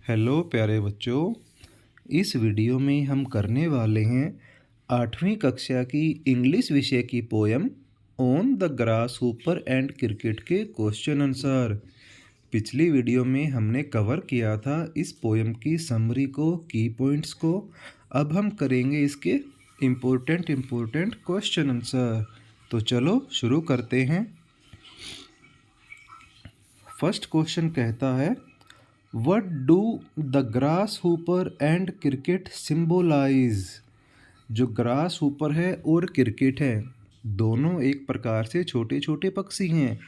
Hello प्यारे बच्चों। इस वीडियो में हम करने वाले हैं 8वीं कक्षा की इंग्लिश विषय की poem on the grasshopper and cricket के क्वेश्चन आंसर। पिछली वीडियो में हमने कवर किया था इस पोयम की समरी को, की पॉइंट्स को। अब हम करेंगे इसके इम्पोर्टेंट क्वेश्चन आंसर। तो चलो शुरू करते हैं। फर्स्ट क्वेश्चन कहता है, What do the grasshopper and cricket symbolize? जो ग्रास हुपर है और क्रिकेट है, दोनों एक प्रकार से छोटे छोटे पक्षी हैं,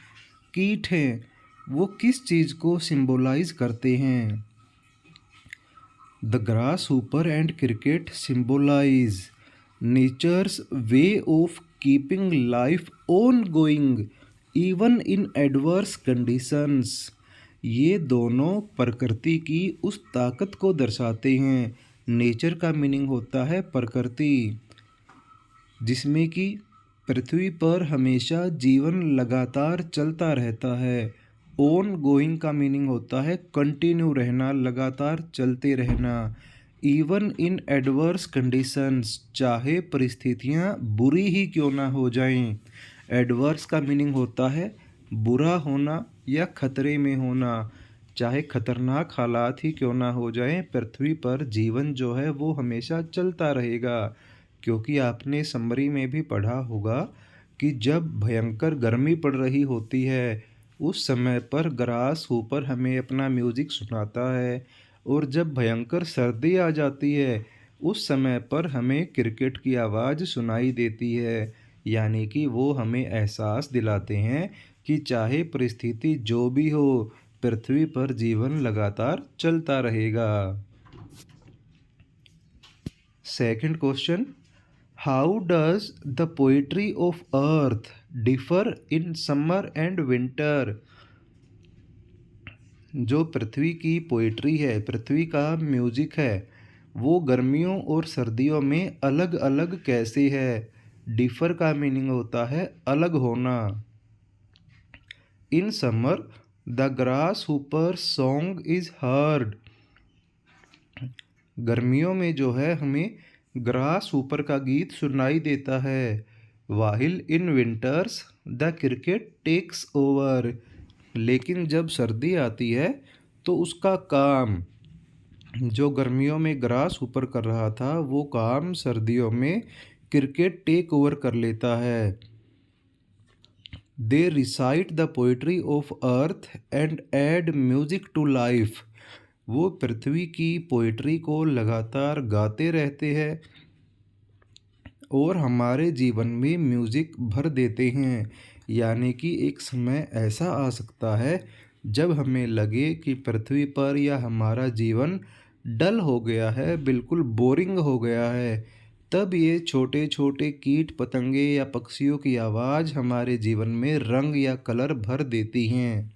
कीट हैं। वो किस चीज़ को सिंबलाइज करते हैं? The grasshopper and cricket symbolize nature's way of keeping life on going even in adverse conditions. ये दोनों प्रकृति की उस ताकत को दर्शाते हैं। नेचर का मीनिंग होता है प्रकृति, जिसमें कि पृथ्वी पर हमेशा जीवन लगातार चलता रहता है। ऑन गोइंग का मीनिंग होता है कंटिन्यू रहना, लगातार चलते रहना। इवन इन एडवर्स कंडीशंस, चाहे परिस्थितियाँ बुरी ही क्यों ना हो जाएं। एडवर्स का मीनिंग होता है बुरा होना या खतरे में होना। चाहे खतरनाक हालात ही क्यों ना हो जाएं, पृथ्वी पर जीवन जो है वो हमेशा चलता रहेगा। क्योंकि आपने समरी में भी पढ़ा होगा कि जब भयंकर गर्मी पड़ रही होती है उस समय पर ग्रास हुपर हमें अपना म्यूज़िक सुनाता है, और जब भयंकर सर्दी आ जाती है उस समय पर हमें क्रिकेट की आवाज़ सुनाई देती है। यानी कि वो हमें एहसास दिलाते हैं कि चाहे परिस्थिति जो भी हो, पृथ्वी पर जीवन लगातार चलता रहेगा। Second question, how does the poetry of earth differ in summer and winter? जो पृथ्वी की पोइट्री है, पृथ्वी का म्यूजिक है, वो गर्मियों और सर्दियों में अलग अलग कैसे है? डिफर का मीनिंग होता है अलग होना। In summer the grass Hooper song is heard. गर्मियों में जो है हमें ग्रास हुपर का गीत सुनाई देता है। While in winters the cricket takes over. लेकिन जब सर्दी आती है तो उसका काम जो गर्मियों में ग्रास हुपर कर रहा था वो काम सर्दियों में क्रिकेट टेक ओवर कर लेता है। They recite the poetry of earth and add music to life. वो पृथ्वी की पोइट्री को लगातार गाते रहते हैं और हमारे जीवन में म्यूज़िक भर देते हैं। यानी कि एक समय ऐसा आ सकता है जब हमें लगे कि पृथ्वी पर या हमारा जीवन डल हो गया है, बिल्कुल बोरिंग हो गया है, तब ये छोटे छोटे कीट पतंगे या पक्षियों की आवाज़ हमारे जीवन में रंग या कलर भर देती हैं।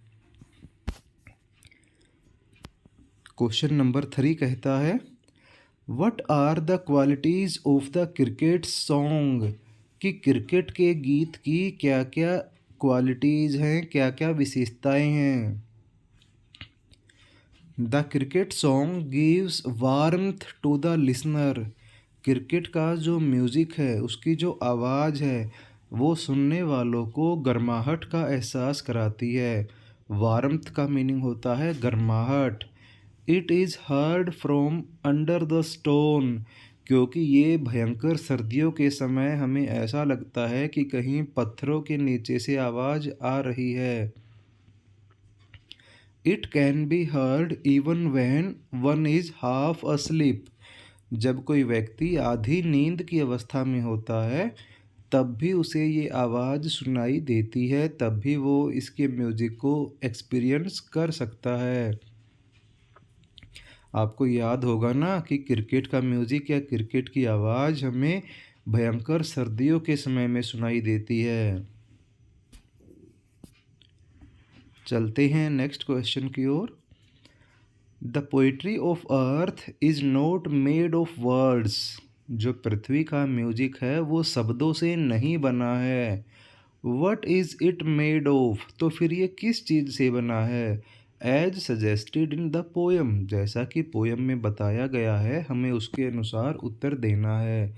क्वेश्चन नंबर 3 कहता है, what are the qualities of the cricket song? कि क्रिकेट के गीत की क्या क्या क्वालिटीज़ हैं, क्या क्या विशेषताएं हैं? The cricket song gives warmth to the listener. Cricket का जो म्यूज़िक है, उसकी जो आवाज़ है, वो सुनने वालों को गर्माहट का एहसास कराती है। वार्मथ का मीनिंग होता है गर्माहट। It is heard from under the stone. क्योंकि ये भयंकर सर्दियों के समय हमें ऐसा लगता है कि कहीं पत्थरों के नीचे से आवाज़ आ रही है। It can be heard even when one is half asleep. जब कोई व्यक्ति आधी नींद की अवस्था में होता है तब भी उसे ये आवाज़ सुनाई देती है, तब भी वो इसके म्यूज़िक को एक्सपीरियंस कर सकता है। आपको याद होगा ना कि क्रिकेट का म्यूज़िक या क्रिकेट की आवाज़ हमें भयंकर सर्दियों के समय में सुनाई देती है। चलते हैं नेक्स्ट क्वेश्चन की ओर। The poetry of earth is not made of words. जो पृथ्वी का म्यूज़िक है वो शब्दों से नहीं बना है। What is it made of? तो फिर ये किस चीज़ से बना है? As suggested in the poem, जैसा कि पोएम में बताया गया है हमें उसके अनुसार उत्तर देना है।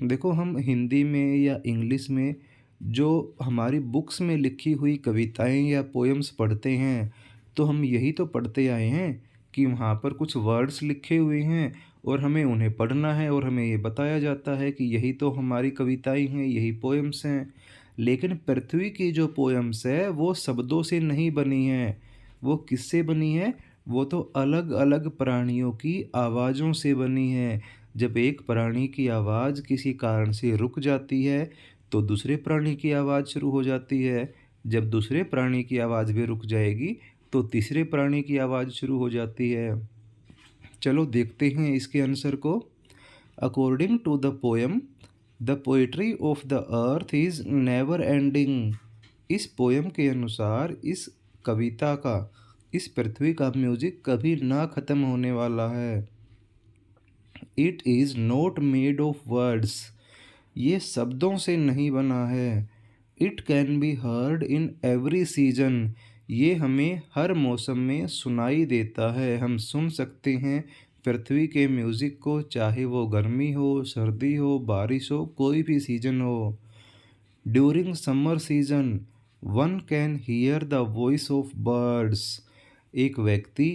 देखो, हम हिंदी में या इंग्लिश में जो हमारी बुक्स में लिखी हुई कविताएं या पोएम्स पढ़ते हैं, तो हम यही तो पढ़ते आए हैं कि वहाँ पर कुछ वर्ड्स लिखे हुए हैं और हमें उन्हें पढ़ना है और हमें ये बताया जाता है कि यही तो हमारी कविताएं हैं, यही पोएम्स हैं। लेकिन पृथ्वी की जो पोएम्स है वो शब्दों से नहीं बनी है। वो किससे बनी है? वो तो अलग अलग प्राणियों की आवाज़ों से बनी है। जब एक प्राणी की आवाज़ किसी कारण से रुक जाती है तो दूसरे प्राणी की आवाज़ शुरू हो जाती है। जब दूसरे प्राणी की आवाज़ भी रुक जाएगी तो तीसरे प्राणी की आवाज़ शुरू हो जाती है। चलो देखते हैं इसके आंसर को। According to the poem, the poetry of the earth is never ending. इस पोएम के अनुसार इस कविता का, इस पृथ्वी का म्यूजिक कभी ना ख़त्म होने वाला है। It is not made of words, ये शब्दों से नहीं बना है। It can be heard in every season, ये हमें हर मौसम में सुनाई देता है। हम सुन सकते हैं पृथ्वी के म्यूज़िक को, चाहे वो गर्मी हो, सर्दी हो, बारिश हो, कोई भी सीजन हो। During summer season one can hear the voice of birds, एक व्यक्ति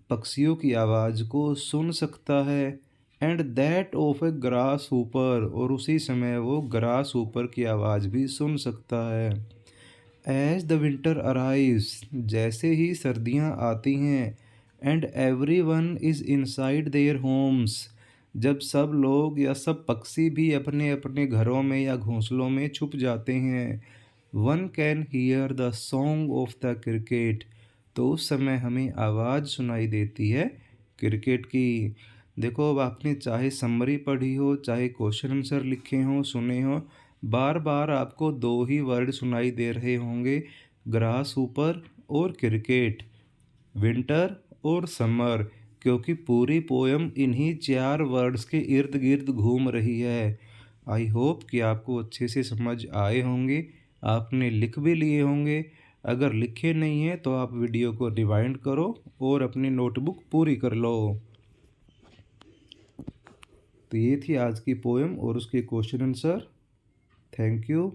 पक्षियों की आवाज़ को सुन सकता है। And that of A grass ऊपर, और उसी समय वो ग्रास ऊपर की आवाज़ भी सुन सकता है। एज द विंटर अराइव्स, जैसे ही सर्दियाँ आती हैं। And every one is inside their homes, जब सब लोग या सब पक्षी भी अपने अपने घरों में या घोंसलों में छुप जाते हैं। One can hear the song of the cricket, तो उस समय हमें आवाज़ सुनाई देती है क्रिकेट की। देखो, अब आपने चाहे समरी पढ़ी हो, चाहे क्वेश्चन आंसर लिखे हों, सुने हों, बार बार आपको दो ही वर्ड सुनाई दे रहे होंगे, ग्रास ऊपर और क्रिकेट, विंटर और समर, क्योंकि पूरी पोएम इन्हीं चार वर्ड्स के इर्द गिर्द घूम रही है। आई होप कि आपको अच्छे से समझ आए होंगे, आपने लिख भी लिए होंगे। अगर लिखे नहीं हैं तो आप वीडियो को रिवाइंड करो और अपनी नोटबुक पूरी कर लो। तो ये थी आज की पोएम और उसके क्वेश्चन आंसर। Thank you.